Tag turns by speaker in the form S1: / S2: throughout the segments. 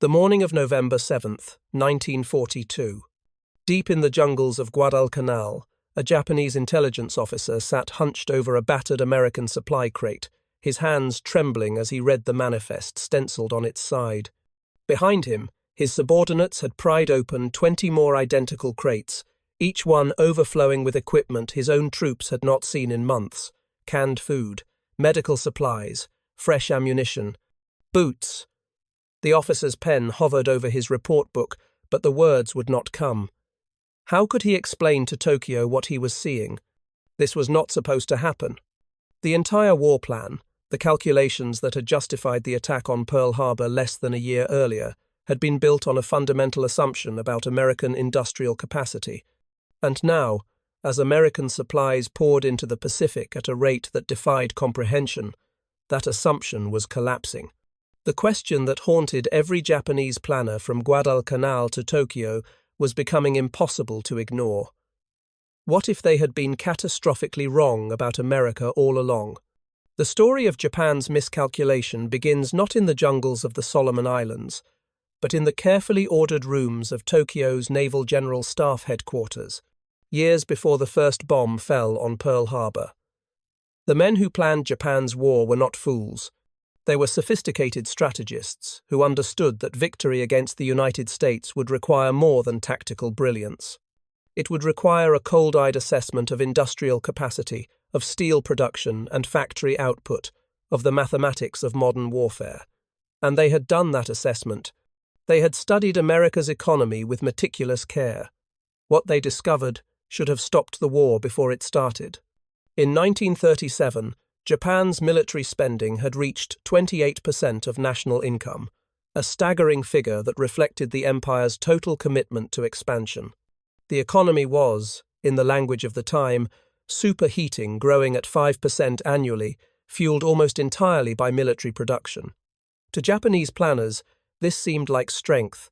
S1: The morning of November 7th, 1942. Deep in the jungles of Guadalcanal, a Japanese intelligence officer sat hunched over a battered American supply crate, his hands trembling as he read the manifest stenciled on its side. Behind him, his subordinates had pried open 20 more identical crates, each one overflowing with equipment his own troops had not seen in months: canned food, medical supplies, fresh ammunition, boots. The officer's pen hovered over his report book, but the words would not come. How could he explain to Tokyo what he was seeing? This was not supposed to happen. The entire war plan, the calculations that had justified the attack on Pearl Harbor less than a year earlier, had been built on a fundamental assumption about American industrial capacity. And now, as American supplies poured into the Pacific at a rate that defied comprehension, that assumption was collapsing. The question that haunted every Japanese planner from Guadalcanal to Tokyo was becoming impossible to ignore. What if they had been catastrophically wrong about America all along? The story of Japan's miscalculation begins not in the jungles of the Solomon Islands, but in the carefully ordered rooms of Tokyo's Naval General Staff headquarters, years before the first bomb fell on Pearl Harbor. The men who planned Japan's war were not fools. They were sophisticated strategists who understood that victory against the United States would require more than tactical brilliance. It would require a cold-eyed assessment of industrial capacity, of steel production and factory output, of the mathematics of modern warfare. And they had done that assessment. They had studied America's economy with meticulous care. What they discovered should have stopped the war before it started. In 1937, Japan's military spending had reached 28% of national income, a staggering figure that reflected the empire's total commitment to expansion. The economy was, in the language of the time, superheating, growing at 5% annually, fueled almost entirely by military production. To Japanese planners, this seemed like strength.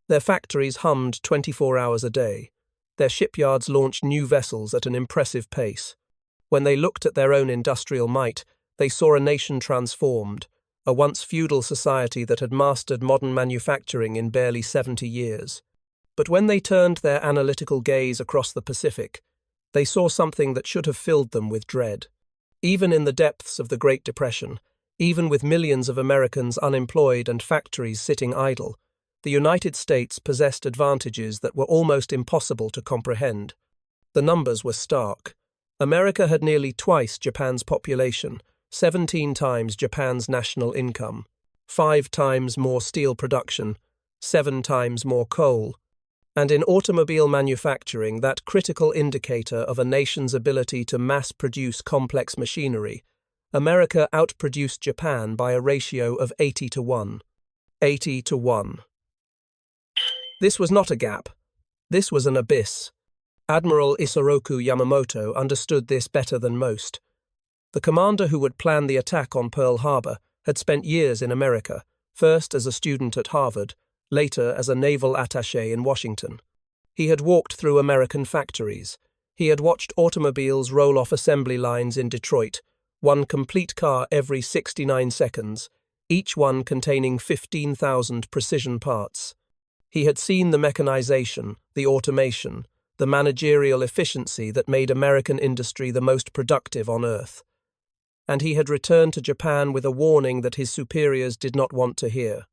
S1: Their factories hummed 24 hours a day. Their shipyards launched new vessels at an impressive pace. When they looked at their own industrial might, they saw a nation transformed, a once feudal society that had mastered modern manufacturing in barely 70 years. But when they turned their analytical gaze across the Pacific, they saw something that should have filled them with dread. Even in the depths of the Great Depression, even with millions of Americans unemployed and factories sitting idle, the United States possessed advantages that were almost impossible to comprehend. The numbers were stark. America had nearly twice Japan's population, 17 times Japan's national income, 5 times more steel production, 7 times more coal, and in automobile manufacturing, that critical indicator of a nation's ability to mass-produce complex machinery, America outproduced Japan by a ratio of 80 to 1. 80 to 1. This was not a gap. This was an abyss. Admiral Isoroku Yamamoto understood this better than most. The commander who would plan the attack on Pearl Harbor had spent years in America, first as a student at Harvard, later as a naval attaché in Washington. He had walked through American factories. He had watched automobiles roll off assembly lines in Detroit, one complete car every 69 seconds, each one containing 15,000 precision parts. He had seen the mechanization, the automation, the managerial efficiency that made American industry the most productive on Earth. And he had returned to Japan with a warning that his superiors did not want to hear.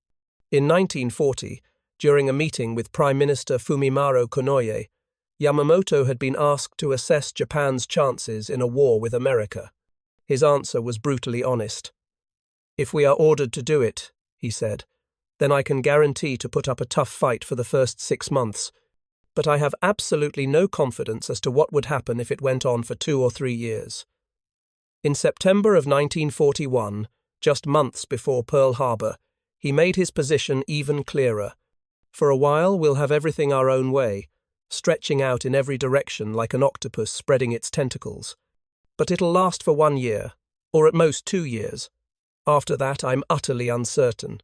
S1: In 1940, during a meeting with Prime Minister Fumimaro Konoye, Yamamoto had been asked to assess Japan's chances in a war with America. His answer was brutally honest. "If we are ordered to do it," he said, "then I can guarantee to put up a tough fight for the first 6 months. But I have absolutely no confidence as to what would happen if it went on for 2 or 3 years. In September of 1941, just months before Pearl Harbor, he made his position even clearer. For a while, we'll have everything our own way, stretching out in every direction like an octopus spreading its tentacles. But it'll last for 1 year, or at most 2 years. After that, I'm utterly uncertain."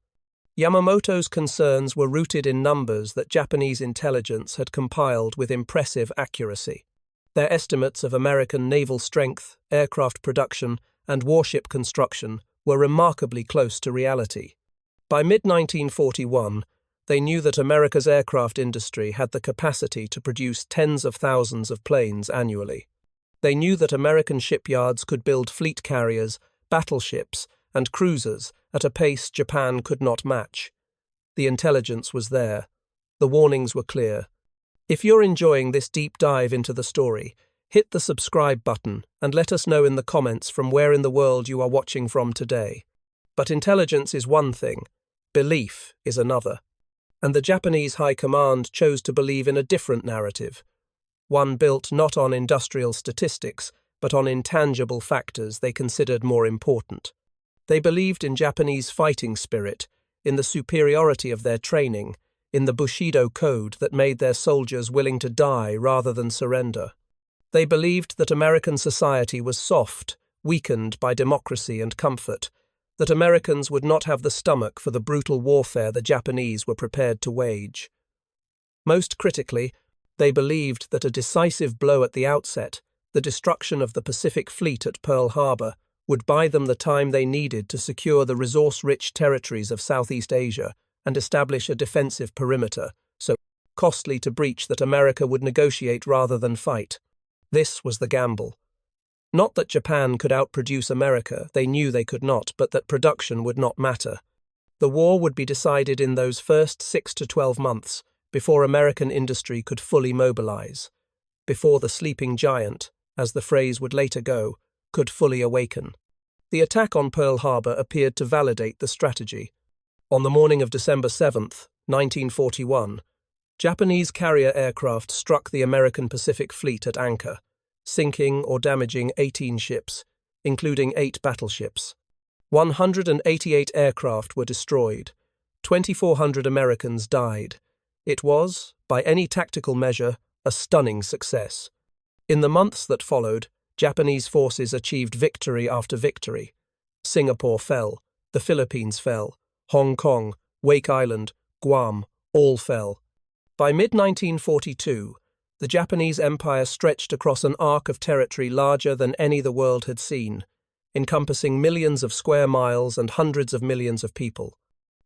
S1: Yamamoto's concerns were rooted in numbers that Japanese intelligence had compiled with impressive accuracy. Their estimates of American naval strength, aircraft production, and warship construction were remarkably close to reality. By mid-1941, They knew that America's aircraft industry had the capacity to produce tens of thousands of planes annually. They knew that American shipyards could build fleet carriers, battleships, and cruisers at a pace Japan could not match. The intelligence was there. The warnings were clear. If you're enjoying this deep dive into the story, hit the subscribe button and let us know in the comments from where in the world you are watching from today. But intelligence is one thing, belief is another. And the Japanese High Command chose to believe in a different narrative, one built not on industrial statistics, but on intangible factors they considered more important. They believed in Japanese fighting spirit, in the superiority of their training, in the Bushido code that made their soldiers willing to die rather than surrender. They believed that American society was soft, weakened by democracy and comfort, that Americans would not have the stomach for the brutal warfare the Japanese were prepared to wage. Most critically, they believed that a decisive blow at the outset, the destruction of the Pacific Fleet at Pearl Harbor, would buy them the time they needed to secure the resource-rich territories of Southeast Asia and establish a defensive perimeter, so costly to breach that America would negotiate rather than fight. This was the gamble. Not that Japan could outproduce America, they knew they could not, but that production would not matter. The war would be decided in those first 6 to 12 months, before American industry could fully mobilize, before the sleeping giant, as the phrase would later go, could fully awaken. The attack on Pearl Harbor appeared to validate the strategy. On the morning of December 7th, 1941, Japanese carrier aircraft struck the American Pacific Fleet at anchor, sinking or damaging 18 ships, including 8 battleships. 188 aircraft were destroyed. 2,400 Americans died. It was, by any tactical measure, a stunning success. In the months that followed, Japanese forces achieved victory after victory. Singapore fell, the Philippines fell, Hong Kong, Wake Island, Guam, all fell. By mid-1942, the Japanese Empire stretched across an arc of territory larger than any the world had seen, encompassing millions of square miles and hundreds of millions of people.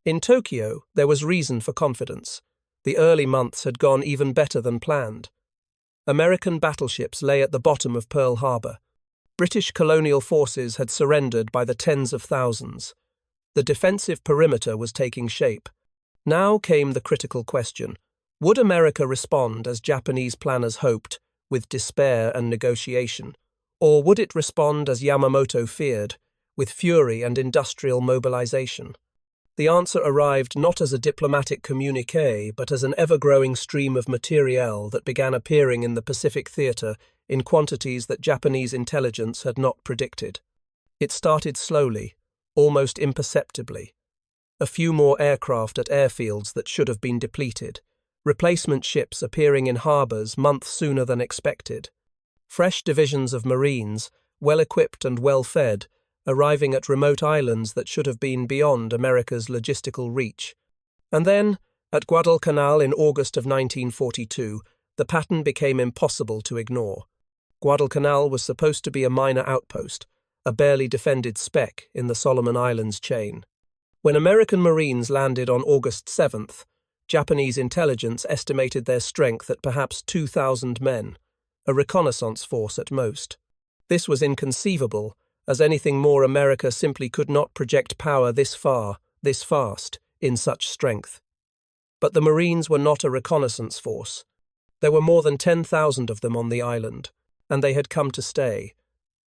S1: In Tokyo, there was reason for confidence. The early months had gone even better than planned. American battleships lay at the bottom of Pearl Harbor. British colonial forces had surrendered by the tens of thousands. The defensive perimeter was taking shape. Now came the critical question. Would America respond as Japanese planners hoped, with despair and negotiation? Or would it respond as Yamamoto feared, with fury and industrial mobilization? The answer arrived not as a diplomatic communiqué, but as an ever-growing stream of materiel that began appearing in the Pacific theater in quantities that Japanese intelligence had not predicted. It started slowly, almost imperceptibly. A few more aircraft at airfields that should have been depleted. Replacement ships appearing in harbors months sooner than expected. Fresh divisions of Marines, well-equipped and well-fed, arriving at remote islands that should have been beyond America's logistical reach. And then, at Guadalcanal in August of 1942, the pattern became impossible to ignore. Guadalcanal was supposed to be a minor outpost, a barely defended speck in the Solomon Islands chain. When American Marines landed on August 7th, Japanese intelligence estimated their strength at perhaps 2,000 men, a reconnaissance force at most. This was inconceivable, as anything more America simply could not project power this far, this fast, in such strength. But the Marines were not a reconnaissance force. There were more than 10,000 of them on the island, and they had come to stay.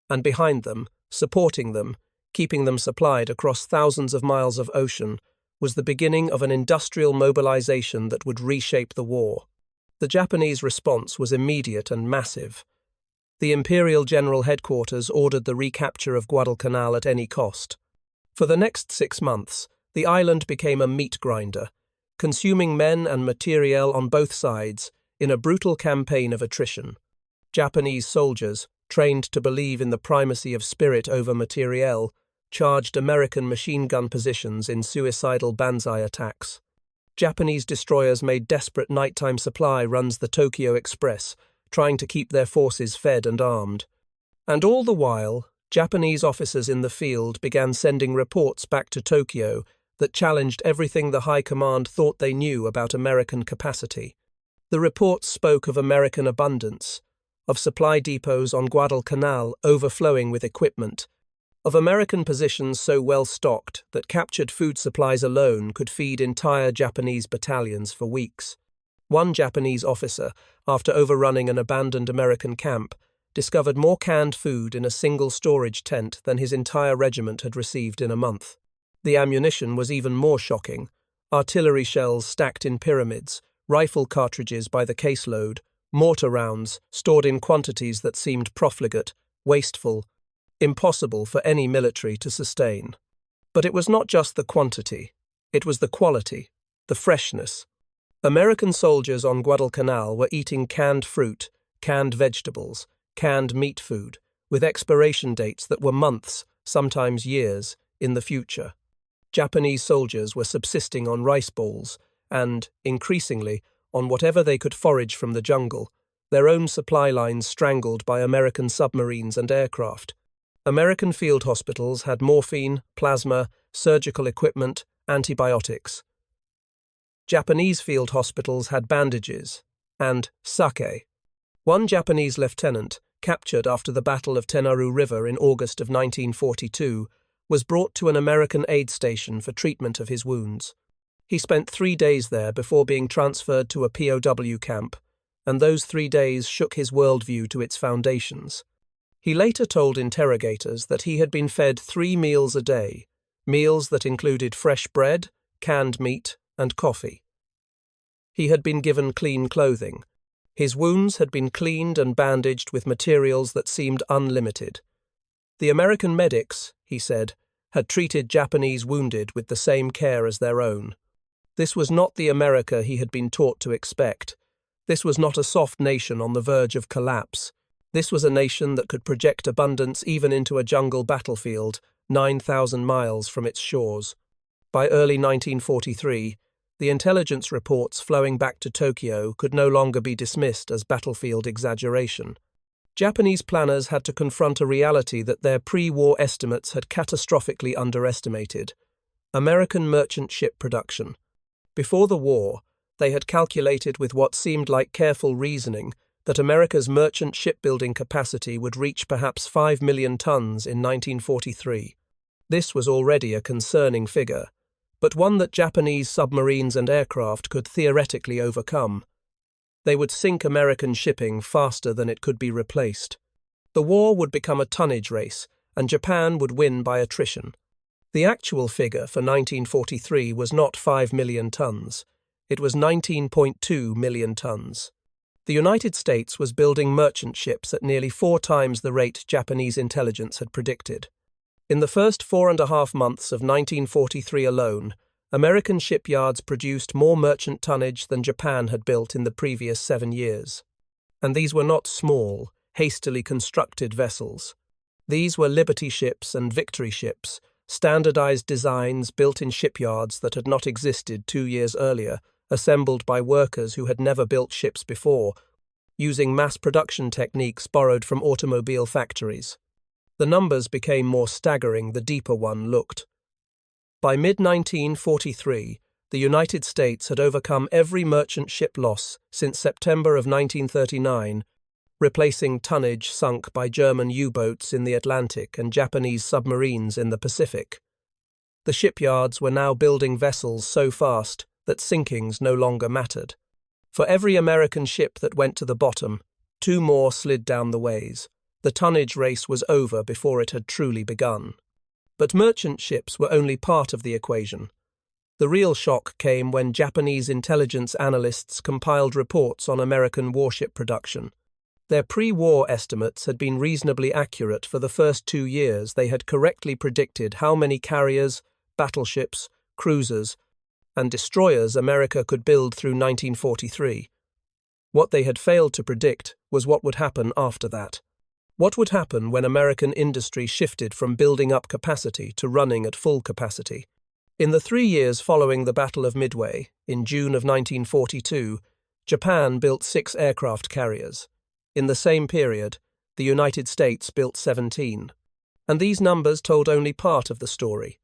S1: And behind them, supporting them, keeping them supplied across thousands of miles of ocean, was the beginning of an industrial mobilization that would reshape the war. The Japanese response was immediate and massive. The Imperial General Headquarters ordered the recapture of Guadalcanal at any cost. For the next 6 months, the island became a meat grinder, consuming men and materiel on both sides in a brutal campaign of attrition. Japanese soldiers, trained to believe in the primacy of spirit over materiel, charged American machine gun positions in suicidal banzai attacks. Japanese destroyers made desperate nighttime supply runs the Tokyo Express, trying to keep their forces fed and armed. And all the while, Japanese officers in the field began sending reports back to Tokyo that challenged everything the High Command thought they knew about American capacity. The reports spoke of American abundance, of supply depots on Guadalcanal overflowing with equipment, of American positions so well stocked that captured food supplies alone could feed entire Japanese battalions for weeks. One Japanese officer, after overrunning an abandoned American camp, discovered more canned food in a single storage tent than his entire regiment had received in a month. The ammunition was even more shocking: artillery shells stacked in pyramids, rifle cartridges by the caseload, mortar rounds stored in quantities that seemed profligate, wasteful, impossible for any military to sustain. But it was not just the quantity, it was the quality, the freshness. American soldiers on Guadalcanal were eating canned fruit, canned vegetables, canned meat food, with expiration dates that were months, sometimes years, in the future. Japanese soldiers were subsisting on rice balls and, increasingly, on whatever they could forage from the jungle, their own supply lines strangled by American submarines and aircraft. American field hospitals had morphine, plasma, surgical equipment, antibiotics. Japanese field hospitals had bandages and sake. One Japanese lieutenant, captured after the Battle of Tenaru River in August of 1942, was brought to an American aid station for treatment of his wounds. He spent 3 days there before being transferred to a POW camp, and those 3 days shook his worldview to its foundations. He later told interrogators that he had been fed 3 meals a day, meals that included fresh bread, canned meat, and coffee. He had been given clean clothing. His wounds had been cleaned and bandaged with materials that seemed unlimited. The American medics, he said, had treated Japanese wounded with the same care as their own. This was not the America he had been taught to expect. This was not a soft nation on the verge of collapse. This was a nation that could project abundance even into a jungle battlefield, 9,000 miles from its shores. By early 1943, the intelligence reports flowing back to Tokyo could no longer be dismissed as battlefield exaggeration. Japanese planners had to confront a reality that their pre-war estimates had catastrophically underestimated: American merchant ship production. Before the war, they had calculated with what seemed like careful reasoning that America's merchant shipbuilding capacity would reach perhaps 5 million tons in 1943. This was already a concerning figure, but one that Japanese submarines and aircraft could theoretically overcome. They would sink American shipping faster than it could be replaced. The war would become a tonnage race, and Japan would win by attrition. The actual figure for 1943 was not 5 million tons. It was 19.2 million tons. The United States was building merchant ships at nearly 4 times the rate Japanese intelligence had predicted. In the first 4.5 months of 1943 alone, American shipyards produced more merchant tonnage than Japan had built in the previous 7 years. And these were not small, hastily constructed vessels. These were Liberty ships and Victory ships, standardized designs built in shipyards that had not existed 2 years earlier, assembled by workers who had never built ships before, using mass production techniques borrowed from automobile factories. The numbers became more staggering the deeper one looked. By mid-1943, the United States had overcome every merchant ship loss since September of 1939, replacing tonnage sunk by German U-boats in the Atlantic and Japanese submarines in the Pacific. The shipyards were now building vessels so fast that sinkings no longer mattered. For every American ship that went to the bottom, 2 more slid down the ways. The tonnage race was over before it had truly begun. But merchant ships were only part of the equation. The real shock came when Japanese intelligence analysts compiled reports on American warship production. Their pre-war estimates had been reasonably accurate. For the first 2 years, they had correctly predicted how many carriers, battleships, cruisers, and destroyers America could build through 1943. What they had failed to predict was what would happen after that. What would happen when American industry shifted from building up capacity to running at full capacity? In the 3 years following the Battle of Midway, in June of 1942, Japan built 6 aircraft carriers. In the same period, the United States built 17. And these numbers told only part of the story.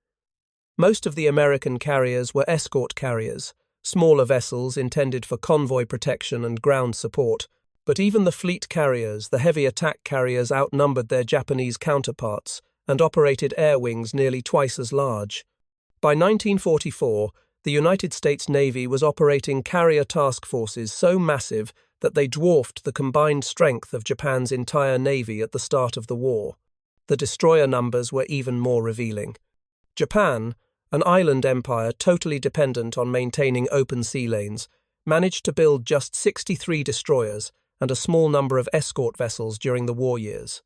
S1: Most of the American carriers were escort carriers, smaller vessels intended for convoy protection and ground support, but even the fleet carriers, the heavy attack carriers, outnumbered their Japanese counterparts and operated air wings nearly twice as large. By 1944, the United States Navy was operating carrier task forces so massive that they dwarfed the combined strength of Japan's entire navy at the start of the war. The destroyer numbers were even more revealing. Japan, an island empire totally dependent on maintaining open sea lanes, managed to build just 63 destroyers and a small number of escort vessels during the war years.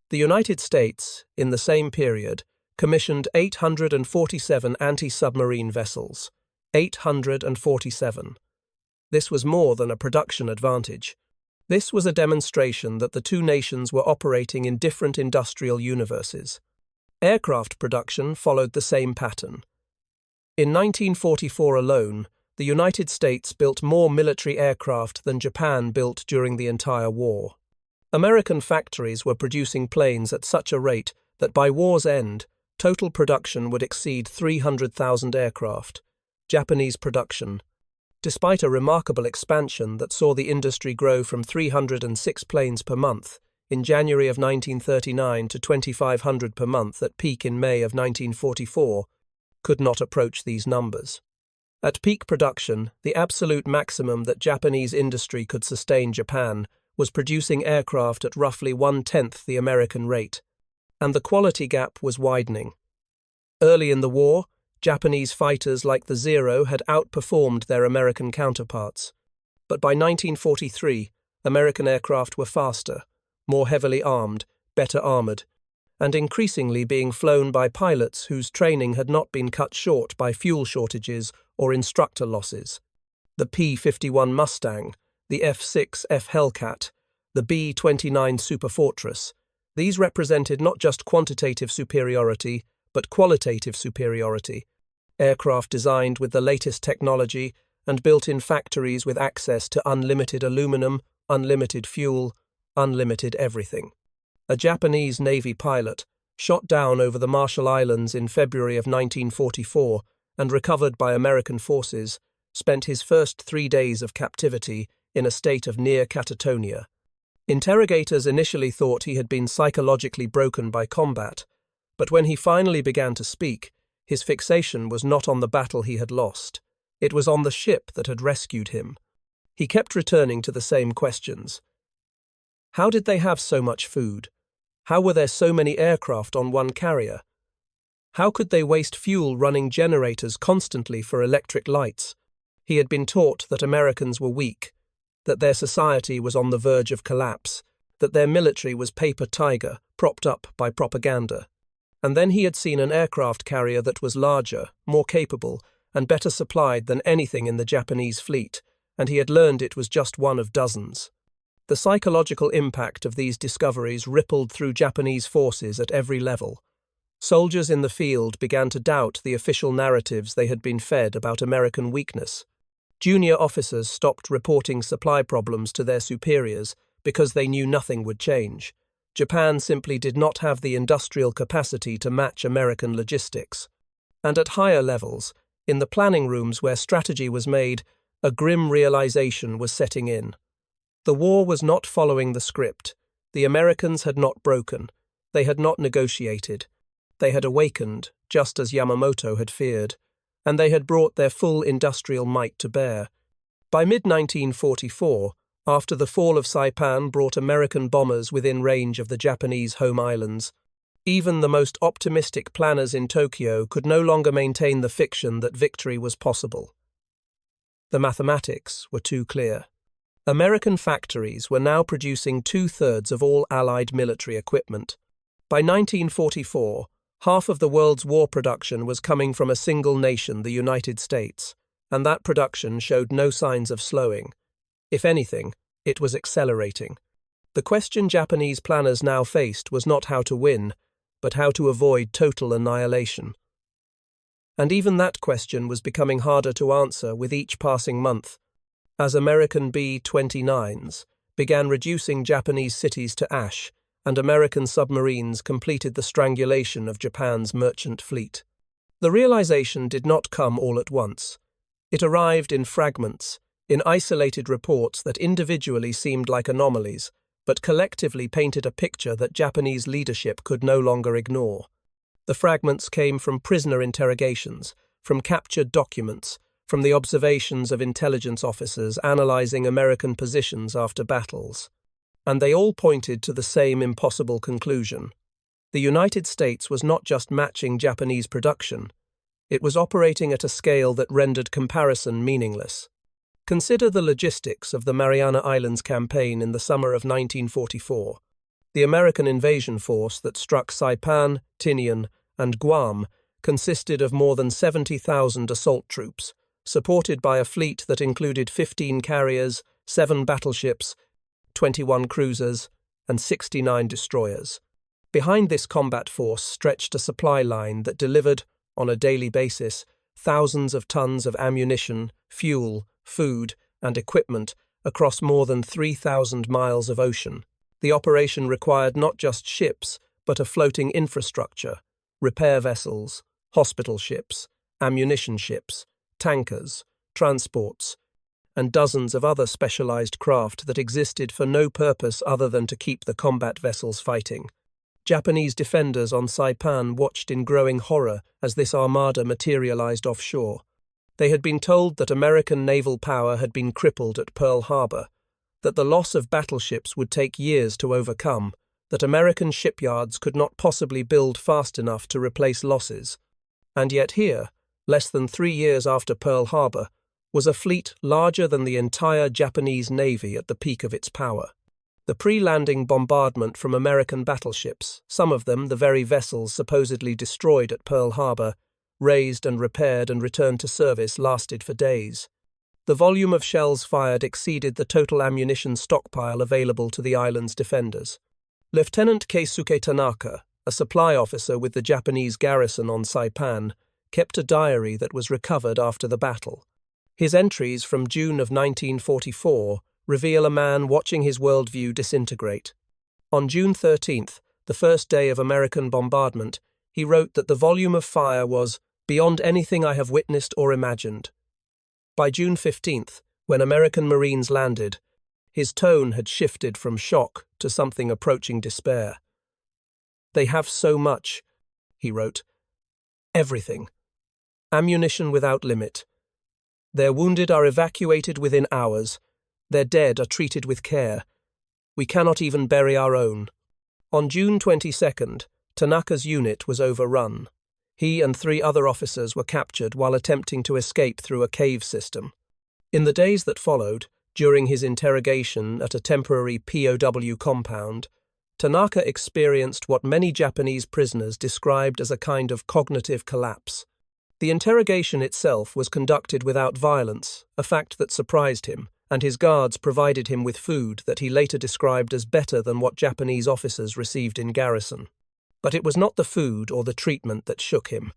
S1: The United States, in the same period, commissioned 847 anti-submarine vessels. 847. This was more than a production advantage. This was a demonstration that the two nations were operating in different industrial universes. Aircraft production followed the same pattern. In 1944 alone, the United States built more military aircraft than Japan built during the entire war. American factories were producing planes at such a rate that by war's end, total production would exceed 300,000 aircraft. Japanese production. Despite a remarkable expansion that saw the industry grow from 306 planes per month in January of 1939 to 2,500 per month at peak in May of 1944, could not approach these numbers. At peak production, the absolute maximum that Japanese industry could sustain Japan was producing aircraft at roughly 1/10 the American rate, and the quality gap was widening. Early in the war, Japanese fighters like the Zero had outperformed their American counterparts. But by 1943, American aircraft were faster, more heavily armed, better armored, and increasingly being flown by pilots whose training had not been cut short by fuel shortages or instructor losses. The P-51 Mustang, the F-6F Hellcat, the B-29 Superfortress, these represented not just quantitative superiority, but qualitative superiority. Aircraft designed with the latest technology and built in factories with access to unlimited aluminum, unlimited fuel, unlimited everything. A Japanese Navy pilot, shot down over the Marshall Islands in February of 1944 and recovered by American forces, spent his first 3 days of captivity in a state of near catatonia. Interrogators initially thought he had been psychologically broken by combat, but when he finally began to speak, his fixation was not on the battle he had lost. It was on the ship that had rescued him. He kept returning to the same questions. How did they have so much food? How were there so many aircraft on one carrier? How could they waste fuel running generators constantly for electric lights? He had been taught that Americans were weak, that their society was on the verge of collapse, that their military was paper tiger, propped up by propaganda. And then he had seen an aircraft carrier that was larger, more capable, and better supplied than anything in the Japanese fleet, and he had learned it was just one of dozens. The psychological impact of these discoveries rippled through Japanese forces at every level. Soldiers in the field began to doubt the official narratives they had been fed about American weakness. Junior officers stopped reporting supply problems to their superiors because they knew nothing would change. Japan simply did not have the industrial capacity to match American logistics. And at higher levels, in the planning rooms where strategy was made, a grim realization was setting in. The war was not following the script. The Americans had not broken. They had not negotiated. They had awakened, just as Yamamoto had feared, and they had brought their full industrial might to bear. By mid-1944, after the fall of Saipan brought American bombers within range of the Japanese home islands, even the most optimistic planners in Tokyo could no longer maintain the fiction that victory was possible. The mathematics were too clear. American factories were now producing 2/3 of all Allied military equipment. By 1944, half of the world's war production was coming from a single nation, the United States, and that production showed no signs of slowing. If anything, it was accelerating. The question Japanese planners now faced was not how to win, but how to avoid total annihilation. And even that question was becoming harder to answer with each passing month, as American B-29s began reducing Japanese cities to ash, and American submarines completed the strangulation of Japan's merchant fleet. The realization did not come all at once. It arrived in fragments, in isolated reports that individually seemed like anomalies, but collectively painted a picture that Japanese leadership could no longer ignore. The fragments came from prisoner interrogations, from captured documents, from the observations of intelligence officers analyzing American positions after battles. And they all pointed to the same impossible conclusion. The United States was not just matching Japanese production, it was operating at a scale that rendered comparison meaningless. Consider the logistics of the Mariana Islands campaign in the summer of 1944. The American invasion force that struck Saipan, Tinian, and Guam consisted of more than 70,000 assault troops, supported by a fleet that included 15 carriers, 7 battleships, 21 cruisers, and 69 destroyers. Behind this combat force stretched a supply line that delivered, on a daily basis, thousands of tons of ammunition, fuel, food, and equipment across more than 3,000 miles of ocean. The operation required not just ships, but a floating infrastructure, repair vessels, hospital ships, ammunition ships, tankers, transports, and dozens of other specialized craft that existed for no purpose other than to keep the combat vessels fighting. Japanese defenders on Saipan watched in growing horror as this armada materialized offshore. They had been told that American naval power had been crippled at Pearl Harbor, that the loss of battleships would take years to overcome, that American shipyards could not possibly build fast enough to replace losses. And yet here, less than 3 years after Pearl Harbor, was a fleet larger than the entire Japanese Navy at the peak of its power. The pre-landing bombardment from American battleships, some of them the very vessels supposedly destroyed at Pearl Harbor, raised and repaired and returned to service, lasted for days. The volume of shells fired exceeded the total ammunition stockpile available to the island's defenders. Lieutenant Keisuke Tanaka, a supply officer with the Japanese garrison on Saipan, kept a diary that was recovered after the battle. His entries from June of 1944 reveal a man watching his worldview disintegrate. On June 13th, the first day of American bombardment, he wrote that the volume of fire was beyond anything I have witnessed or imagined. By June 15th, when American Marines landed, his tone had shifted from shock to something approaching despair. "They have so much," he wrote. "Everything. Ammunition without limit. Their wounded are evacuated within hours. Their dead are treated with care. We cannot even bury our own." On June 22nd, Tanaka's unit was overrun. He and 3 other officers were captured while attempting to escape through a cave system. In the days that followed, during his interrogation at a temporary POW compound, Tanaka experienced what many Japanese prisoners described as a kind of cognitive collapse. The interrogation itself was conducted without violence, a fact that surprised him, and his guards provided him with food that he later described as better than what Japanese officers received in garrison. But it was not the food or the treatment that shook him.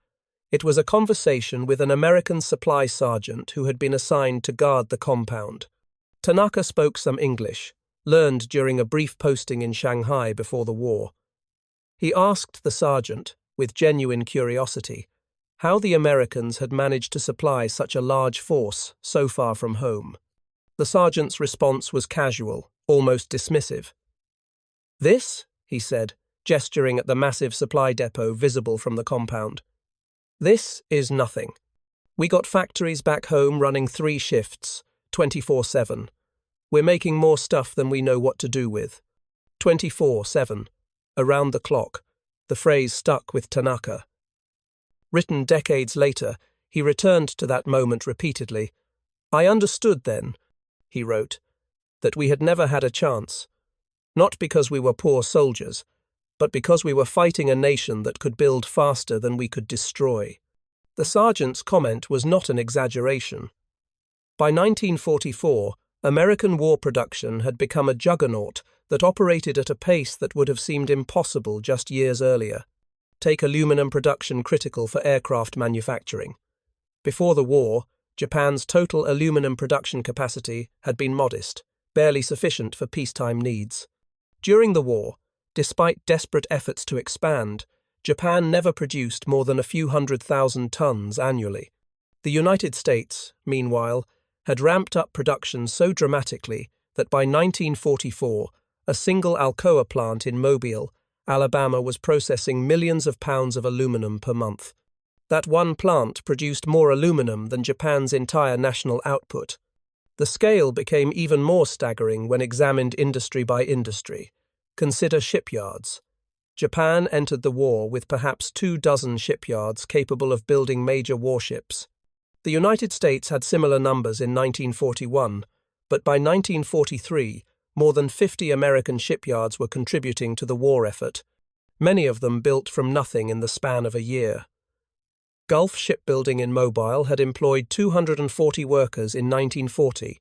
S1: It was a conversation with an American supply sergeant who had been assigned to guard the compound. Tanaka spoke some English, learned during a brief posting in Shanghai before the war. He asked the sergeant, with genuine curiosity, how the Americans had managed to supply such a large force so far from home. The sergeant's response was casual, almost dismissive. "This," he said, gesturing at the massive supply depot visible from the compound. "This is nothing. We got factories back home running 3 shifts, 24/7. We're making more stuff than we know what to do with. 24/7. Around the clock." The phrase stuck with Tanaka. Written decades later, he returned to that moment repeatedly. "I understood then," he wrote, "that we had never had a chance. Not because we were poor soldiers, but because we were fighting a nation that could build faster than we could destroy." The sergeant's comment was not an exaggeration. By 1944, American war production had become a juggernaut that operated at a pace that would have seemed impossible just years earlier. Take aluminum production critical for aircraft manufacturing. Before the war, Japan's total aluminum production capacity had been modest, barely sufficient for peacetime needs. During the war, despite desperate efforts to expand, Japan never produced more than a few 100,000 tons annually. The United States, meanwhile, had ramped up production so dramatically that by 1944, a single Alcoa plant in Mobile, Alabama, was processing millions of pounds of aluminum per month. That one plant produced more aluminum than Japan's entire national output. The scale became even more staggering when examined industry by industry. Consider shipyards. Japan entered the war with perhaps 24 shipyards capable of building major warships. The United States had similar numbers in 1941, but by 1943, more than 50 American shipyards were contributing to the war effort, many of them built from nothing in the span of a year. Gulf Shipbuilding in Mobile had employed 240 workers in 1940.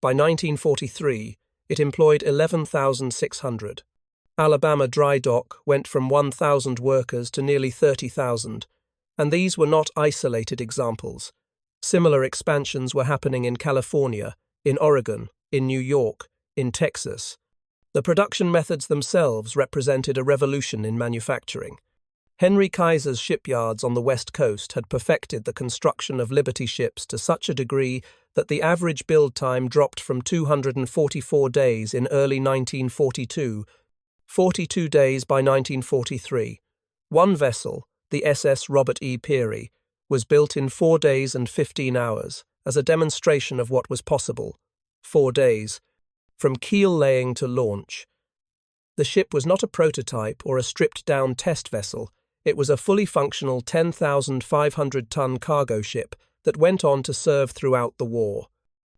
S1: By 1943, it employed 11,600. Alabama Dry Dock went from 1,000 workers to nearly 30,000, and these were not isolated examples. Similar expansions were happening in California, in Oregon, in New York, in Texas. The production methods themselves represented a revolution in manufacturing. Henry Kaiser's shipyards on the West Coast had perfected the construction of Liberty ships to such a degree that the average build time dropped from 244 days in early 1942, 42 days by 1943. One vessel, the SS Robert E. Peary, was built in 4 days and 15 hours, as a demonstration of what was possible. 4 days. From keel laying to launch. The ship was not a prototype or a stripped-down test vessel. It was a fully functional 10,500-ton cargo ship that went on to serve throughout the war.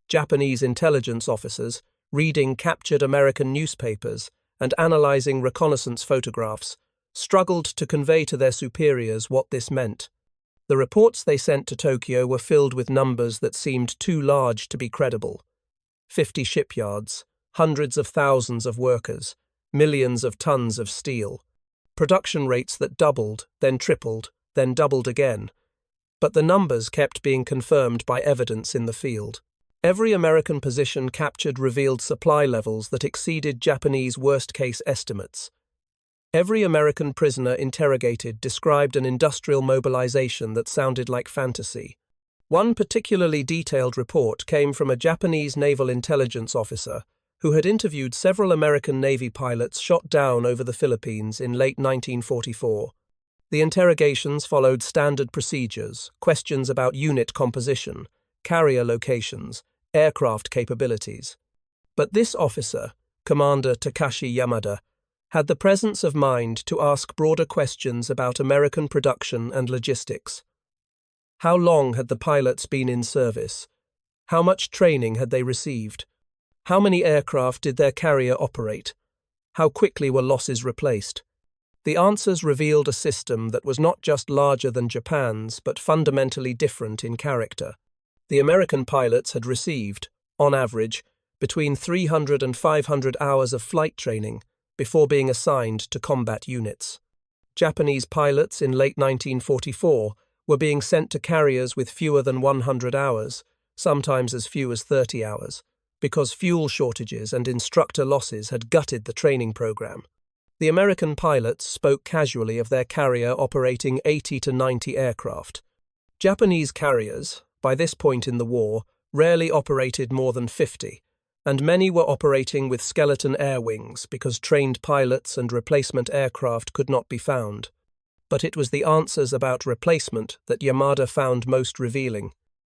S1: Japanese intelligence officers, reading captured American newspapers and analyzing reconnaissance photographs, struggled to convey to their superiors what this meant. The reports they sent to Tokyo were filled with numbers that seemed too large to be credible. 50 shipyards, hundreds of thousands of workers, millions of tons of steel. Production rates that doubled, then tripled, then doubled again. But the numbers kept being confirmed by evidence in the field. Every American position captured revealed supply levels that exceeded Japanese worst-case estimates. Every American prisoner interrogated described an industrial mobilization that sounded like fantasy. One particularly detailed report came from a Japanese naval intelligence officer who had interviewed several American Navy pilots shot down over the Philippines in late 1944. The interrogations followed standard procedures, questions about unit composition, carrier locations, aircraft capabilities. But this officer, Commander Takashi Yamada, had the presence of mind to ask broader questions about American production and logistics. How long had the pilots been in service? How much training had they received? How many aircraft did their carrier operate? How quickly were losses replaced? The answers revealed a system that was not just larger than Japan's, but fundamentally different in character. The American pilots had received, on average, between 300 and 500 hours of flight training before being assigned to combat units. Japanese pilots in late 1944 were being sent to carriers with fewer than 100 hours, sometimes as few as 30 hours, because fuel shortages and instructor losses had gutted the training program. The American pilots spoke casually of their carrier operating 80 to 90 aircraft. Japanese carriers, by this point in the war, rarely operated more than 50, and many were operating with skeleton air wings because trained pilots and replacement aircraft could not be found. But it was the answers about replacement that Yamada found most revealing.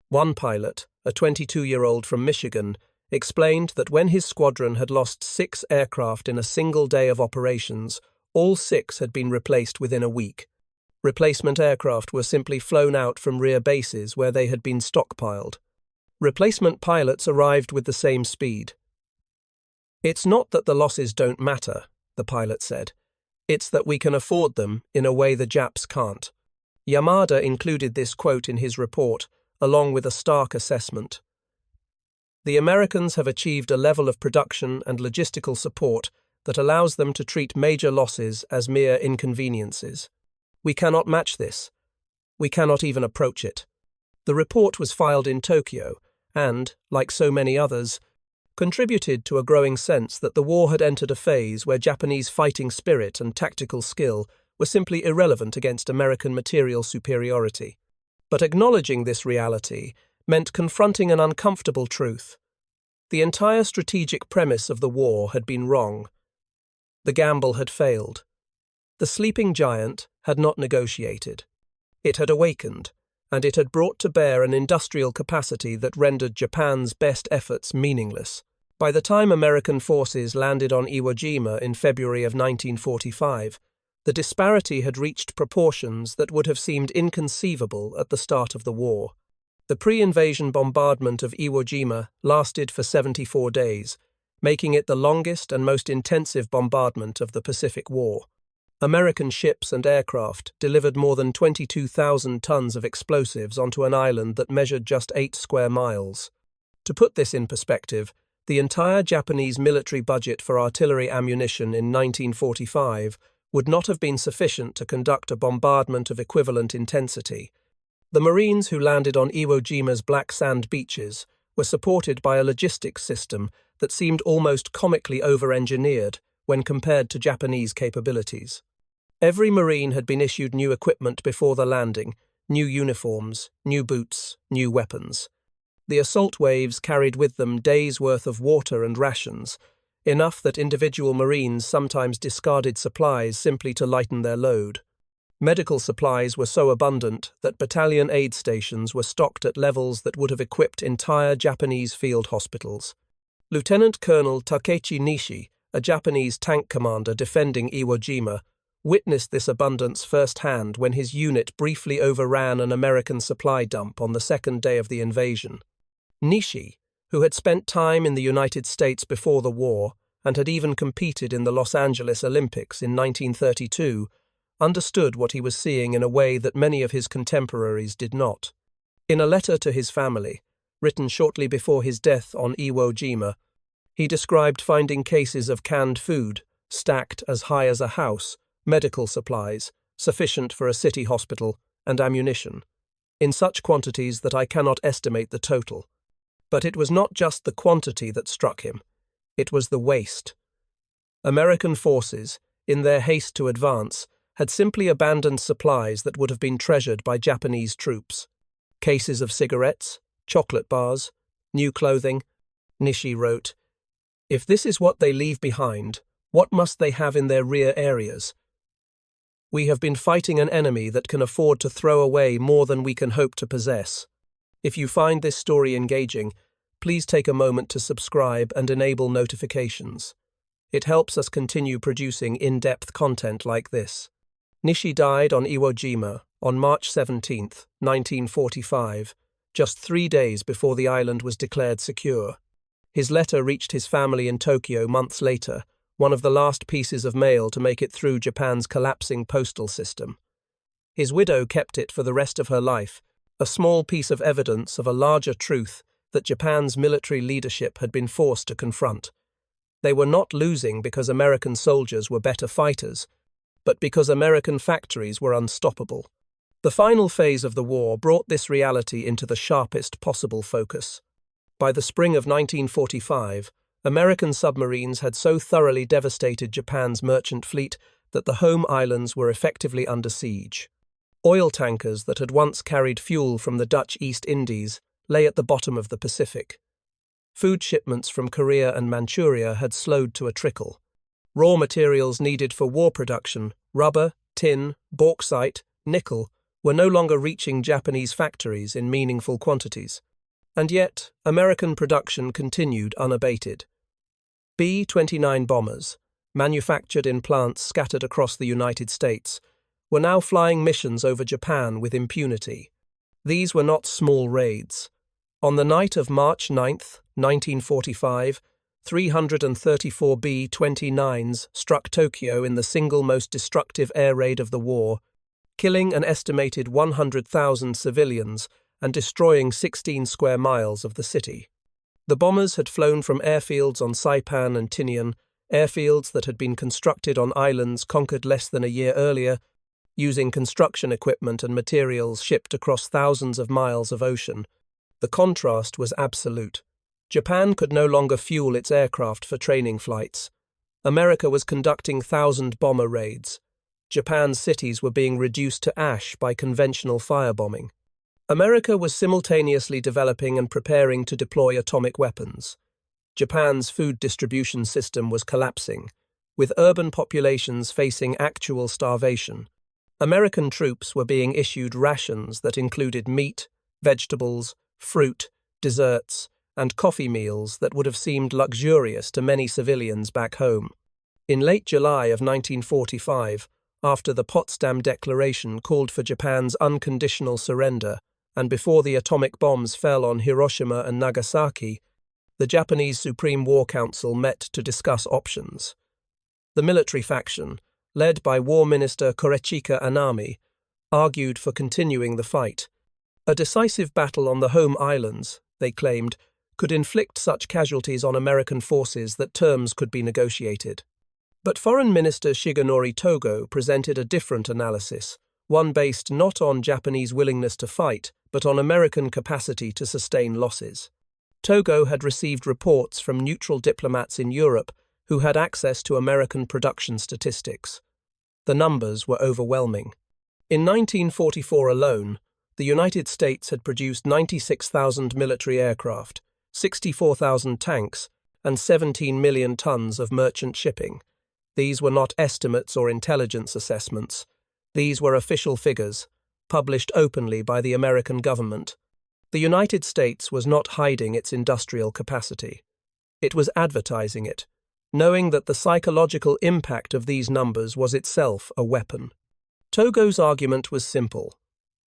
S1: One pilot, a 22-year-old from Michigan, explained that when his squadron had lost 6 aircraft in a single day of operations, all 6 had been replaced within a week. Replacement aircraft were simply flown out from rear bases where they had been stockpiled. Replacement pilots arrived with the same speed. "It's not that the losses don't matter," the pilot said. "It's that we can afford them in a way the Japs can't." Yamada included this quote in his report, along with a stark assessment. The Americans have achieved a level of production and logistical support that allows them to treat major losses as mere inconveniences. We cannot match this. We cannot even approach it. The report was filed in Tokyo and, like so many others, contributed to a growing sense that the war had entered a phase where Japanese fighting spirit and tactical skill were simply irrelevant against American material superiority. But acknowledging this reality meant confronting an uncomfortable truth. The entire strategic premise of the war had been wrong. The gamble had failed. The sleeping giant had not negotiated. It had awakened, and it had brought to bear an industrial capacity that rendered Japan's best efforts meaningless. By the time American forces landed on Iwo Jima in February of 1945, the disparity had reached proportions that would have seemed inconceivable at the start of the war. The pre-invasion bombardment of Iwo Jima lasted for 74 days, making it the longest and most intensive bombardment of the Pacific War. American ships and aircraft delivered more than 22,000 tons of explosives onto an island that measured just 8 square miles. To put this in perspective, the entire Japanese military budget for artillery ammunition in 1945 would not have been sufficient to conduct a bombardment of equivalent intensity. The Marines who landed on Iwo Jima's black sand beaches were supported by a logistics system that seemed almost comically over-engineered when compared to Japanese capabilities. Every Marine had been issued new equipment before the landing, new uniforms, new boots, new weapons. The assault waves carried with them days' worth of water and rations, enough that individual Marines sometimes discarded supplies simply to lighten their load. Medical supplies were so abundant that battalion aid stations were stocked at levels that would have equipped entire Japanese field hospitals. Lieutenant Colonel Takechi Nishi, a Japanese tank commander defending Iwo Jima, witnessed this abundance firsthand when his unit briefly overran an American supply dump on the second day of the invasion. Nishi, who had spent time in the United States before the war and had even competed in the Los Angeles Olympics in 1932, understood what he was seeing in a way that many of his contemporaries did not. In a letter to his family, written shortly before his death on Iwo Jima, he described finding cases of canned food, stacked as high as a house, medical supplies, sufficient for a city hospital, and ammunition, in such quantities that I cannot estimate the total. But it was not just the quantity that struck him. It was the waste. American forces, in their haste to advance, had simply abandoned supplies that would have been treasured by Japanese troops. Cases of cigarettes, chocolate bars, new clothing. Nishi wrote, "If this is what they leave behind, what must they have in their rear areas? We have been fighting an enemy that can afford to throw away more than we can hope to possess." If you find this story engaging, please take a moment to subscribe and enable notifications. It helps us continue producing in-depth content like this. Nishi died on Iwo Jima on March 17, 1945, just 3 days before the island was declared secure. His letter reached his family in Tokyo months later, one of the last pieces of mail to make it through Japan's collapsing postal system. His widow kept it for the rest of her life, a small piece of evidence of a larger truth that Japan's military leadership had been forced to confront. They were not losing because American soldiers were better fighters, but because American factories were unstoppable. The final phase of the war brought this reality into the sharpest possible focus. By the spring of 1945, American submarines had so thoroughly devastated Japan's merchant fleet that the home islands were effectively under siege. Oil tankers that had once carried fuel from the Dutch East Indies lay at the bottom of the Pacific. Food shipments from Korea and Manchuria had slowed to a trickle. Raw materials needed for war production, rubber, tin, bauxite, nickel, were no longer reaching Japanese factories in meaningful quantities. And yet, American production continued unabated. B-29 bombers, manufactured in plants scattered across the United States, were now flying missions over Japan with impunity. These were not small raids. On the night of March 9, 1945, 334 B-29s struck Tokyo in the single most destructive air raid of the war, killing an estimated 100,000 civilians and destroying 16 square miles of the city. The bombers had flown from airfields on Saipan and Tinian, airfields that had been constructed on islands conquered less than a year earlier, using construction equipment and materials shipped across thousands of miles of ocean. The contrast was absolute. Japan could no longer fuel its aircraft for training flights. America was conducting 1,000 bomber raids. Japan's cities were being reduced to ash by conventional firebombing. America was simultaneously developing and preparing to deploy atomic weapons. Japan's food distribution system was collapsing, with urban populations facing actual starvation. American troops were being issued rations that included meat, vegetables, fruit, desserts, and coffee meals that would have seemed luxurious to many civilians back home. In late July of 1945, after the Potsdam Declaration called for Japan's unconditional surrender, and before the atomic bombs fell on Hiroshima and Nagasaki, the Japanese Supreme War Council met to discuss options. The military faction, led by War Minister Korechika Anami, argued for continuing the fight. A decisive battle on the home islands, they claimed, could inflict such casualties on American forces that terms could be negotiated. But Foreign Minister Shigenori Togo presented a different analysis, one based not on Japanese willingness to fight, but on American capacity to sustain losses. Togo had received reports from neutral diplomats in Europe who had access to American production statistics. The numbers were overwhelming. In 1944 alone, the United States had produced 96,000 military aircraft, 64,000 tanks, and 17 million tons of merchant shipping. These were not estimates or intelligence assessments. These were official figures, published openly by the American government. The United States was not hiding its industrial capacity. It was advertising it, knowing that the psychological impact of these numbers was itself a weapon. Togo's argument was simple.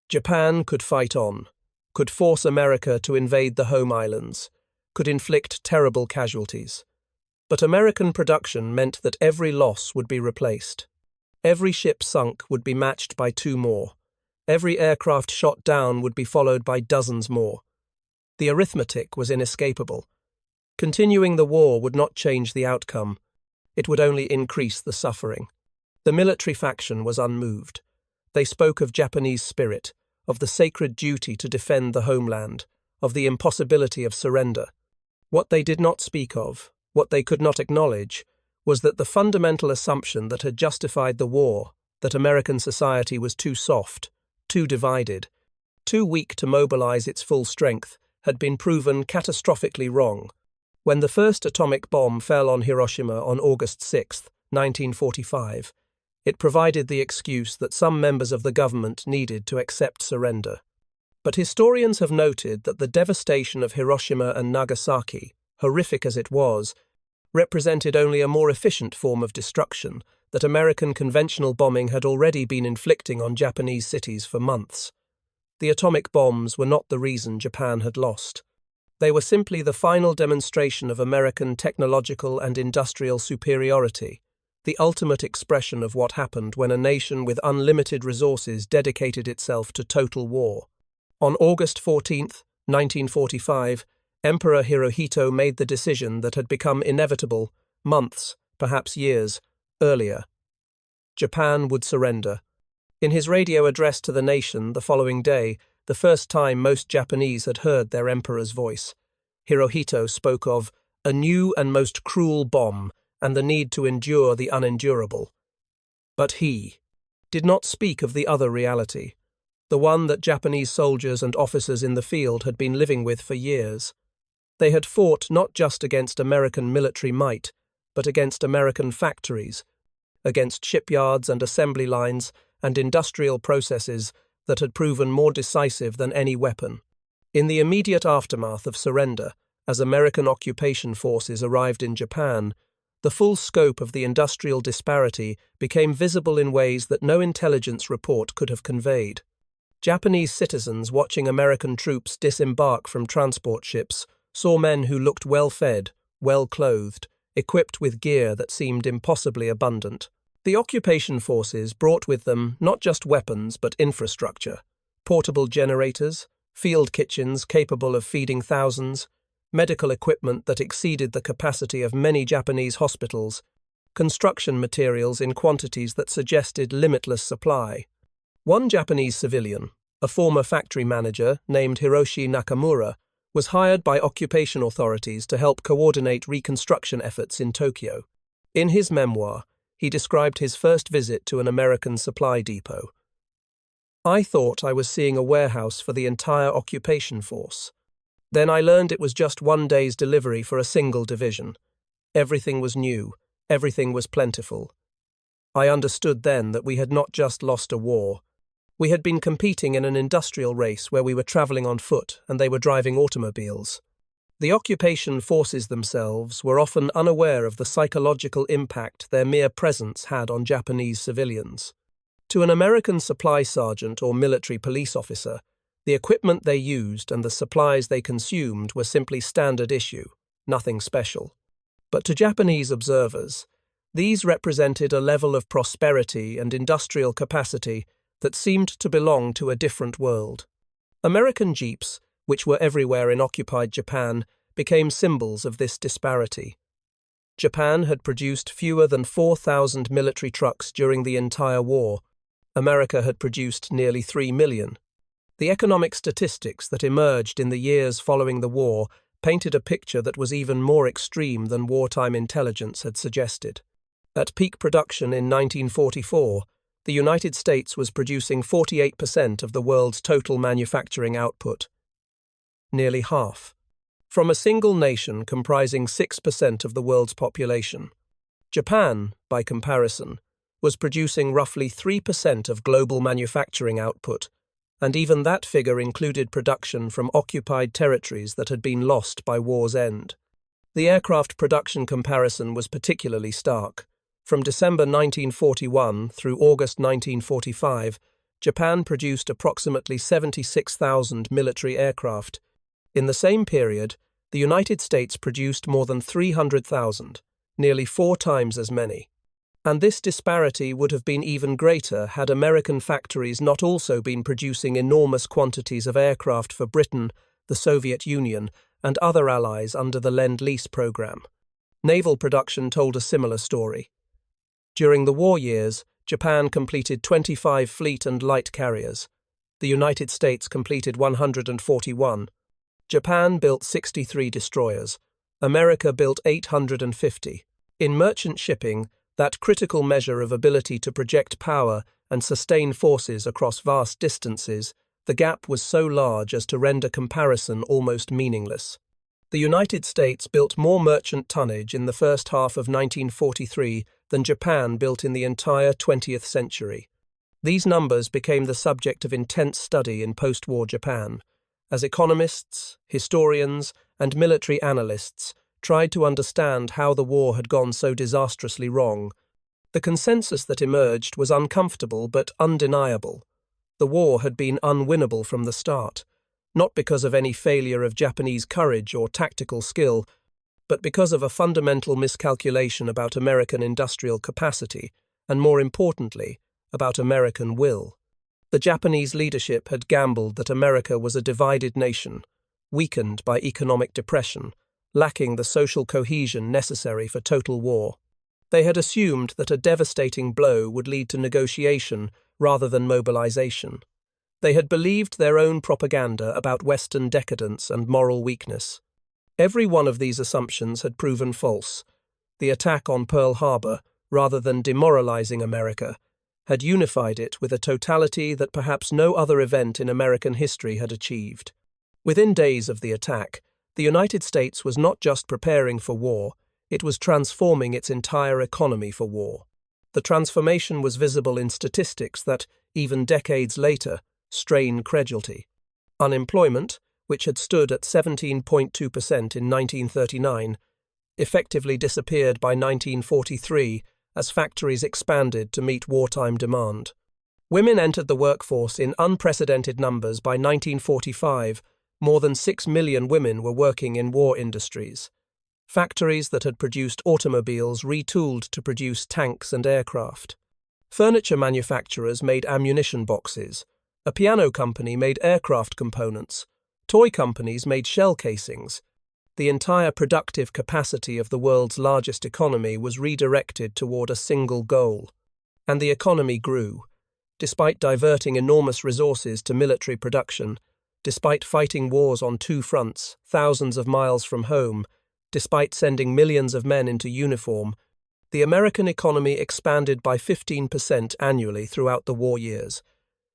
S1: Japan could fight on, could force America to invade the home islands, could inflict terrible casualties. But American production meant that every loss would be replaced. Every ship sunk would be matched by 2 more. Every aircraft shot down would be followed by dozens more. The arithmetic was inescapable. Continuing the war would not change the outcome. It would only increase the suffering. The military faction was unmoved. They spoke of Japanese spirit, of the sacred duty to defend the homeland, of the impossibility of surrender. What they did not speak of, what they could not acknowledge, was that the fundamental assumption that had justified the war, that American society was too soft, too divided, too weak to mobilize its full strength, had been proven catastrophically wrong. When the first atomic bomb fell on Hiroshima on August 6, 1945, it provided the excuse that some members of the government needed to accept surrender. But historians have noted that the devastation of Hiroshima and Nagasaki, horrific as it was, represented only a more efficient form of destruction that American conventional bombing had already been inflicting on Japanese cities for months. The atomic bombs were not the reason Japan had lost. They were simply the final demonstration of American technological and industrial superiority, the ultimate expression of what happened when a nation with unlimited resources dedicated itself to total war. On August 14, 1945, Emperor Hirohito made the decision that had become inevitable months, perhaps years, earlier. Japan would surrender. In his radio address to the nation the following day, the first time most Japanese had heard their emperor's voice, Hirohito spoke of a new and most cruel bomb and the need to endure the unendurable. But he did not speak of the other reality, the one that Japanese soldiers and officers in the field had been living with for years. They had fought not just against American military might, but against American factories, against shipyards and assembly lines and industrial processes that had proven more decisive than any weapon. In the immediate aftermath of surrender, as American occupation forces arrived in Japan, the full scope of the industrial disparity became visible in ways that no intelligence report could have conveyed. Japanese citizens watching American troops disembark from transport ships saw men who looked well-fed, well-clothed, equipped with gear that seemed impossibly abundant. The occupation forces brought with them not just weapons but infrastructure, portable generators, field kitchens capable of feeding thousands, medical equipment that exceeded the capacity of many Japanese hospitals, construction materials in quantities that suggested limitless supply. One Japanese civilian, a former factory manager named Hiroshi Nakamura, was hired by occupation authorities to help coordinate reconstruction efforts in Tokyo. In his memoir, he described his first visit to an American supply depot. "I thought I was seeing a warehouse for the entire occupation force. Then I learned it was just one day's delivery for a single division. Everything was new, everything was plentiful. I understood then that we had not just lost a war. We had been competing in an industrial race where we were traveling on foot and they were driving automobiles. The occupation forces themselves were often unaware of the psychological impact their mere presence had on Japanese civilians. To an American supply sergeant or military police officer, the equipment they used and the supplies they consumed were simply standard issue, nothing special. But to Japanese observers, these represented a level of prosperity and industrial capacity that seemed to belong to a different world. American jeeps, which were everywhere in occupied Japan, became symbols of this disparity. Japan had produced fewer than 4,000 military trucks during the entire war. America had produced nearly 3 million. The economic statistics that emerged in the years following the war painted a picture that was even more extreme than wartime intelligence had suggested. At peak production in 1944, the United States was producing 48% of the world's total manufacturing output. Nearly half. From a single nation comprising 6% of the world's population. Japan, by comparison, was producing roughly 3% of global manufacturing output, and even that figure included production from occupied territories that had been lost by war's end. The aircraft production comparison was particularly stark. From December 1941 through August 1945, Japan produced approximately 76,000 military aircraft. In the same period, the United States produced more than 300,000, nearly 4 times as many. And this disparity would have been even greater had American factories not also been producing enormous quantities of aircraft for Britain, the Soviet Union, and other allies under the Lend-Lease program. Naval production told a similar story. During the war years, Japan completed 25 fleet and light carriers. The United States completed 141. Japan built 63 destroyers. America built 850. In merchant shipping, that critical measure of ability to project power and sustain forces across vast distances, the gap was so large as to render comparison almost meaningless. The United States built more merchant tonnage in the first half of 1943 than Japan built in the entire 20th century. These numbers became the subject of intense study in post-war Japan, as economists, historians, and military analysts tried to understand how the war had gone so disastrously wrong. The consensus that emerged was uncomfortable but undeniable. The war had been unwinnable from the start, not because of any failure of Japanese courage or tactical skill, but because of a fundamental miscalculation about American industrial capacity, and more importantly, about American will. The Japanese leadership had gambled that America was a divided nation, weakened by economic depression, lacking the social cohesion necessary for total war. They had assumed that a devastating blow would lead to negotiation rather than mobilization. They had believed their own propaganda about Western decadence and moral weakness. Every one of these assumptions had proven false. The attack on Pearl Harbor, rather than demoralizing America, had unified it with a totality that perhaps no other event in American history had achieved. Within days of the attack, the United States was not just preparing for war, it was transforming its entire economy for war. The transformation was visible in statistics that, even decades later, strain credulity. Unemployment, which had stood at 17.2% in 1939, effectively disappeared by 1943 as factories expanded to meet wartime demand. Women entered the workforce in unprecedented numbers by 1945. More than 6 million women were working in war industries. Factories that had produced automobiles retooled to produce tanks and aircraft. Furniture manufacturers made ammunition boxes. A piano company made aircraft components. Toy companies made shell casings. The entire productive capacity of the world's largest economy was redirected toward a single goal. And the economy grew. Despite diverting enormous resources to military production, despite fighting wars on 2 fronts, thousands of miles from home, despite sending millions of men into uniform, the American economy expanded by 15% annually throughout the war years.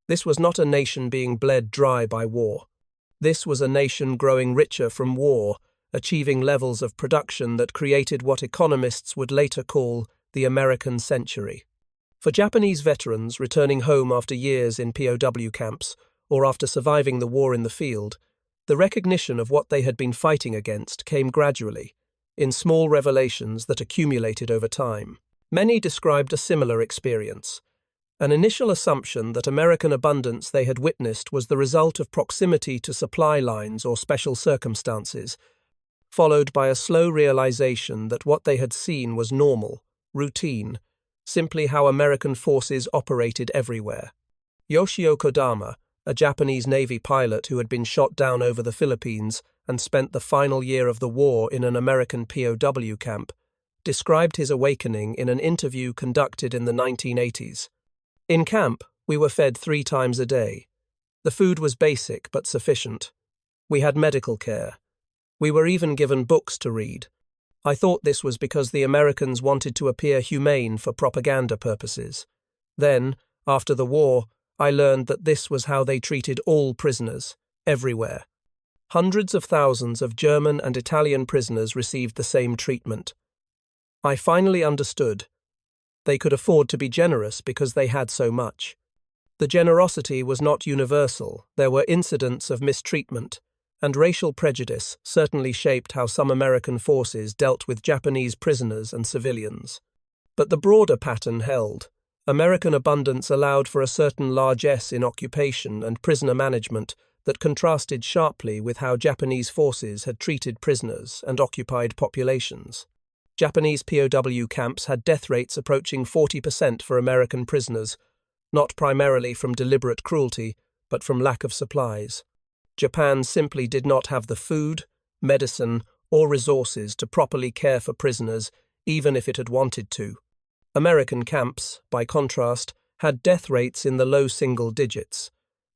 S1: This was not a nation being bled dry by war. This was a nation growing richer from war, achieving levels of production that created what economists would later call the American century. For Japanese veterans returning home after years in POW camps or after surviving the war in the field, the recognition of what they had been fighting against came gradually, in small revelations that accumulated over time. Many described a similar experience. An initial assumption that American abundance they had witnessed was the result of proximity to supply lines or special circumstances, followed by a slow realization that what they had seen was normal, routine, simply how American forces operated everywhere. Yoshio Kodama, a Japanese Navy pilot who had been shot down over the Philippines and spent the final year of the war in an American POW camp, described his awakening in an interview conducted in the 1980s. In camp, we were fed 3 times a day. The food was basic but sufficient. We had medical care. We were even given books to read. I thought this was because the Americans wanted to appear humane for propaganda purposes. Then, after the war, I learned that this was how they treated all prisoners, everywhere. Hundreds of thousands of German and Italian prisoners received the same treatment. I finally understood. They could afford to be generous because they had so much. The generosity was not universal. There were incidents of mistreatment, and racial prejudice certainly shaped how some American forces dealt with Japanese prisoners and civilians. But the broader pattern held. American abundance allowed for a certain largesse in occupation and prisoner management that contrasted sharply with how Japanese forces had treated prisoners and occupied populations. Japanese POW camps had death rates approaching 40% for American prisoners, not primarily from deliberate cruelty, but from lack of supplies. Japan simply did not have the food, medicine, or resources to properly care for prisoners, even if it had wanted to. American camps, by contrast, had death rates in the low single digits,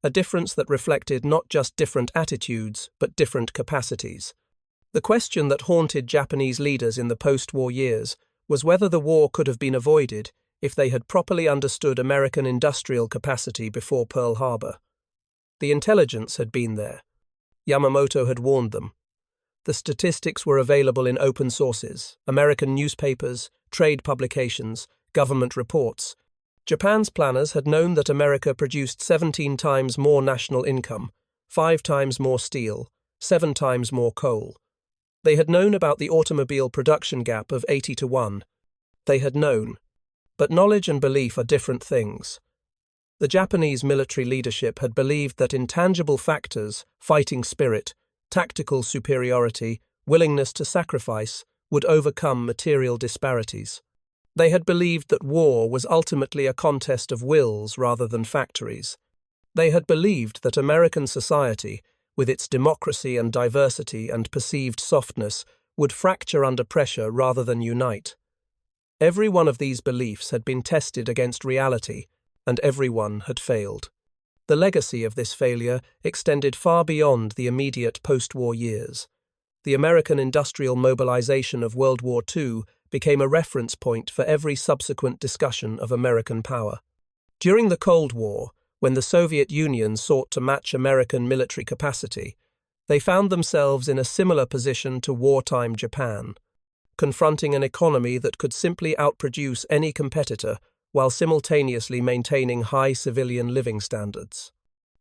S1: a difference that reflected not just different attitudes, but different capacities. The question that haunted Japanese leaders in the post-war years was whether the war could have been avoided if they had properly understood American industrial capacity before Pearl Harbor. The intelligence had been there. Yamamoto had warned them. The statistics were available in open sources, American newspapers, trade publications, government reports. Japan's planners had known that America produced 17 times more national income, 5 times more steel, 7 times more coal. They had known about the automobile production gap of 80-1. They had known. But knowledge and belief are different things. The Japanese military leadership had believed that intangible factors, fighting spirit, tactical superiority, willingness to sacrifice, would overcome material disparities. They had believed that war was ultimately a contest of wills rather than factories. They had believed that American society, with its democracy and diversity and perceived softness, would fracture under pressure rather than unite. Every one of these beliefs had been tested against reality, and every one had failed. The legacy of this failure extended far beyond the immediate post-war years. The American industrial mobilization of World War II became a reference point for every subsequent discussion of American power. During the Cold War, when the Soviet Union sought to match American military capacity, they found themselves in a similar position to wartime Japan, confronting an economy that could simply outproduce any competitor while simultaneously maintaining high civilian living standards.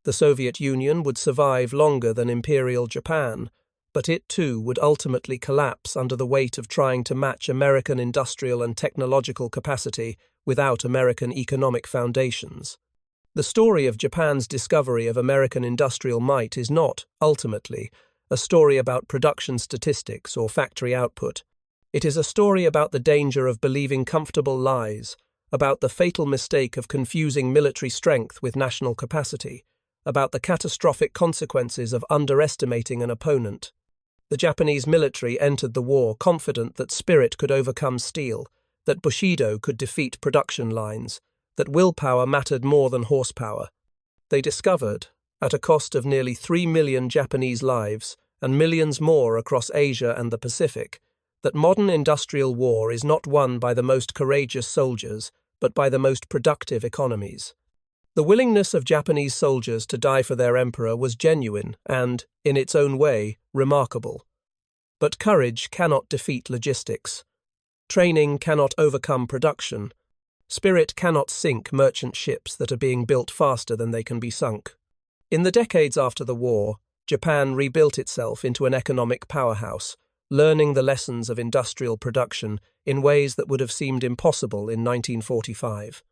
S1: The Soviet Union would survive longer than Imperial Japan, but it too would ultimately collapse under the weight of trying to match American industrial and technological capacity without American economic foundations. The story of Japan's discovery of American industrial might is not, ultimately, a story about production statistics or factory output. It is a story about the danger of believing comfortable lies, about the fatal mistake of confusing military strength with national capacity, about the catastrophic consequences of underestimating an opponent. The Japanese military entered the war confident that spirit could overcome steel, that Bushido could defeat production lines, that willpower mattered more than horsepower. They discovered, at a cost of nearly 3 million Japanese lives and millions more across Asia and the Pacific, that modern industrial war is not won by the most courageous soldiers, but by the most productive economies. The willingness of Japanese soldiers to die for their emperor was genuine and, in its own way, remarkable. But courage cannot defeat logistics. Training cannot overcome production. Spirit cannot sink merchant ships that are being built faster than they can be sunk. In the decades after the war, Japan rebuilt itself into an economic powerhouse, learning the lessons of industrial production in ways that would have seemed impossible in 1945.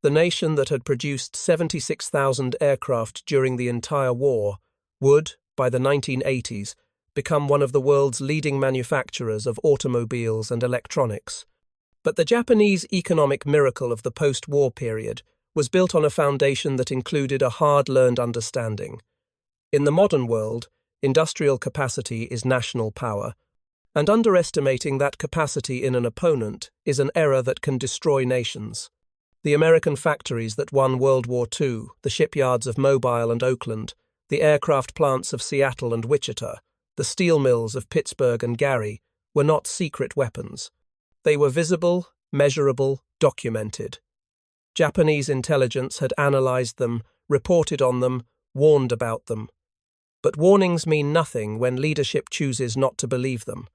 S1: The nation that had produced 76,000 aircraft during the entire war would, by the 1980s, become one of the world's leading manufacturers of automobiles and electronics. But the Japanese economic miracle of the post-war period was built on a foundation that included a hard-learned understanding. In the modern world, industrial capacity is national power, and underestimating that capacity in an opponent is an error that can destroy nations. The American factories that won World War II, the shipyards of Mobile and Oakland, the aircraft plants of Seattle and Wichita, the steel mills of Pittsburgh and Gary, were not secret weapons. They were visible, measurable, documented. Japanese intelligence had analyzed them, reported on them, warned about them. But warnings mean nothing when leadership chooses not to believe them.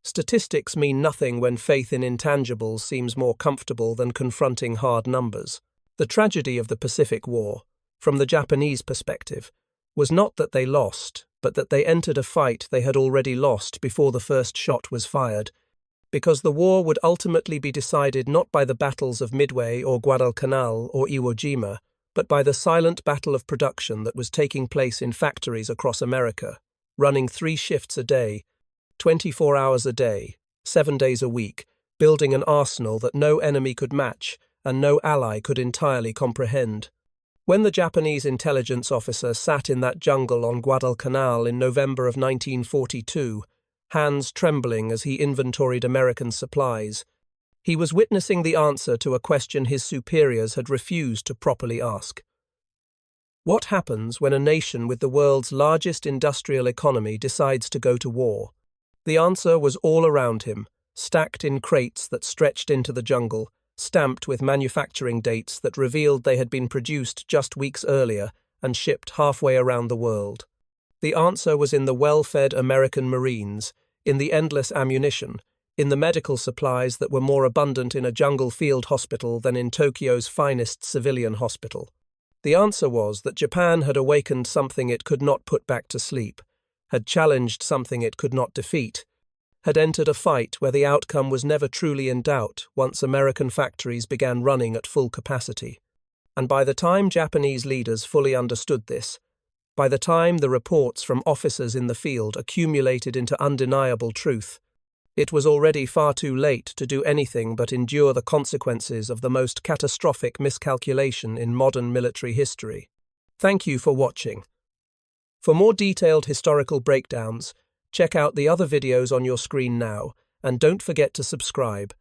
S1: Statistics mean nothing when faith in intangibles seems more comfortable than confronting hard numbers. The tragedy of the Pacific War, from the Japanese perspective, was not that they lost, but that they entered a fight they had already lost before the first shot was fired, because the war would ultimately be decided not by the battles of Midway or Guadalcanal or Iwo Jima, but by the silent battle of production that was taking place in factories across America, running 3 shifts a day, 24 hours a day, 7 days a week, building an arsenal that no enemy could match and no ally could entirely comprehend. When the Japanese intelligence officer sat in that jungle on Guadalcanal in November of 1942, hands trembling as he inventoried American supplies, he was witnessing the answer to a question his superiors had refused to properly ask. What happens when a nation with the world's largest industrial economy decides to go to war? The answer was all around him, stacked in crates that stretched into the jungle, stamped with manufacturing dates that revealed they had been produced just weeks earlier and shipped halfway around the world. The answer was in the well-fed American Marines, in the endless ammunition, in the medical supplies that were more abundant in a jungle field hospital than in Tokyo's finest civilian hospital. The answer was that Japan had awakened something it could not put back to sleep, had challenged something it could not defeat, had entered a fight where the outcome was never truly in doubt once American factories began running at full capacity. And by the time Japanese leaders fully understood this, by the time the reports from officers in the field accumulated into undeniable truth, it was already far too late to do anything but endure the consequences of the most catastrophic miscalculation in modern military history. Thank you for watching. For more detailed historical breakdowns, check out the other videos on your screen now, and don't forget to subscribe.